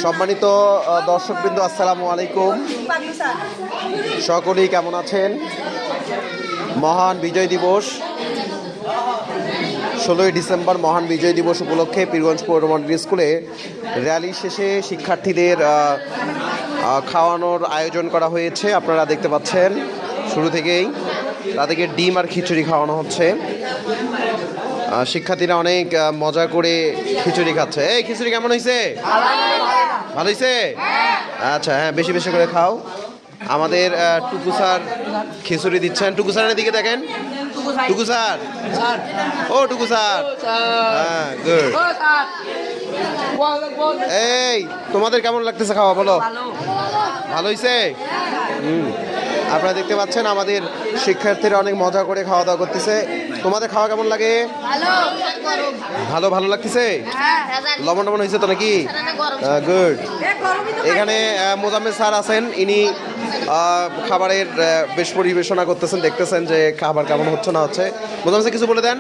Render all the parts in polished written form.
সম্মানিত দর্শকবৃন্দ, আসসালামু আলাইকুম। সকলেই কেমন আছেন? মহান বিজয় দিবস 16ই ডিসেম্বর মহান বিজয় দিবস উপলক্ষে পীরগঞ্জ পৌর মডেল স্কুলে র্যালি শেষে শিক্ষার্থীদের খাওয়ানোর আয়োজন করা হয়েছে। আপনারা দেখতে পাচ্ছেন শুরু থেকেই তাদেরকে ডিম আর খিচুড়ি খাওয়ানো হচ্ছে। শিক্ষার্থীরা অনেক মজা করে খিচুড়ি খাচ্ছে। এই খিচুড়ি কেমন হয়েছে? ভালো হয়েছে? আচ্ছা, হ্যাঁ, বেশি বেশি করে খাও। আমাদের টুকু স্যার খিচুড়ি দিচ্ছেন। টুকু স্যারের দিকে দেখেন। টুকু স্যার, ও টুকু স্যার, হ্যাঁ, গুড। এই তোমাদের কেমন লাগতেছে খাওয়া, বলো? ভালো হয়েছে? আপনারা দেখতে পাচ্ছেন আমাদের শিক্ষার্থীরা অনেক মজা করে খাওয়া দাওয়া করতেছে। তোমাদের খাওয়া কেমন লাগে? ভালো ভালো লাগতেছে? লবণ টবণ হয়েছে তো নাকি? গুড। এখানে মোজাম্মেল স্যার আছেন, ইনি খাবারের বেশ পরিবেশনা করতেছেন। দেখতেছেন যে খাবার কেমন হচ্ছে না হচ্ছে। মোজাম্মেল স্যার কিছু বলে দেন।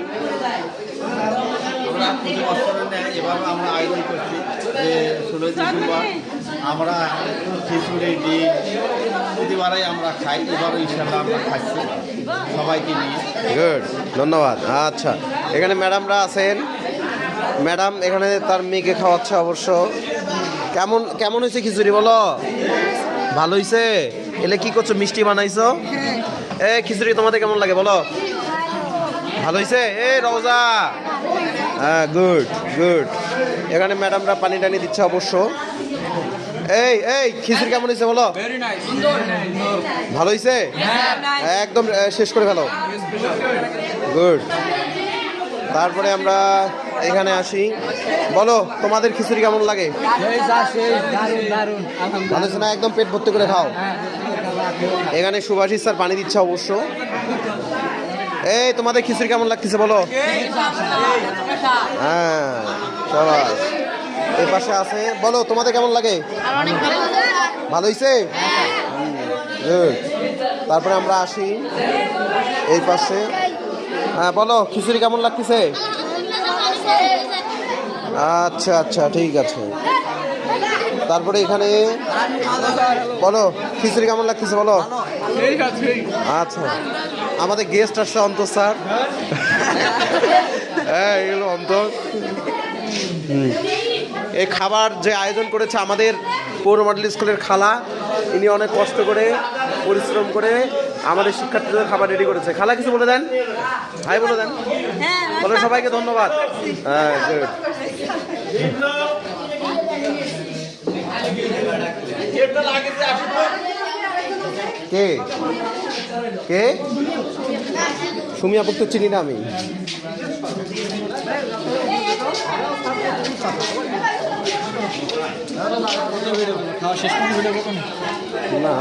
এভাবে আমরা আয়োজন করছি যে 16ই ডিসেম্বর আমরা খিচুড়ি ডিম প্রতিবারই আমরা খাই, এবারও ইনশাল্লাহ আমরা খাচ্ছি সবাইকে নিয়ে। গুড, ধন্যবাদ। আচ্ছা, এখানে ম্যাডামরা আছেন। ম্যাডাম এখানে তার মেয়েকে খাওয়াচ্ছে অবশ্য। কেমন কেমন হয়েছে খিচুড়ি, বলো? ভালো হয়েছে? এলে কি করছো, মিষ্টি বানাইছো? এ খিচুড়ি তোমাদের কেমন লাগে, বলো? ভালো হয়েছে? এ রওজা, হ্যাঁ, গুড গুড। এখানে ম্যাডামরা পানি টানি দিচ্ছে অবশ্য। এই এই খিচুড়ি কেমন হয়েছে, বলো? ভালো হয়েছে? একদম শেষ করে ফেলো। গুড। তারপরে আমরা এখানে আসি। বলো তোমাদের খিচুড়ি কেমন লাগে? ভালো হয়েছে না? একদম পেট ভর্তি করে খাও। এখানে সুভাষিস স্যার পানি দিচ্ছে অবশ্য। এই তোমাদের খিচুড়ি কেমন লাগতেছে, বলো? হ্যাঁ, সবাই এই পাশে আছে। বলো তোমাদের কেমন লাগে? ভালো হয়েছে? তারপরে আমরা আসি এই পাশে। হ্যাঁ, বলো খিচুড়ি কেমন লাগতেছে? আচ্ছা আচ্ছা, ঠিক আছে। তারপরে এখানে বলো খিচুড়ি কেমন লাগতেছে, বলো? আচ্ছা, আমাদের গেস্ট আসছে অন্তর স্যার। হ্যাঁ, এগুলো অন্তর। এই খাবার যে আয়োজন করেছে আমাদের পৌর মডেল স্কুলের খালা, ইনি অনেক কষ্ট করে পরিশ্রম করে আমাদের শিক্ষার্থীদের খাবার রেডি করেছে। খালা কিছু বলে দেন, হাই বলে দেন, বলে সবাইকে ধন্যবাদ। হ্যাঁ, গুড। কে কে? সুমি আপুকে তো চিনি না আমি। না,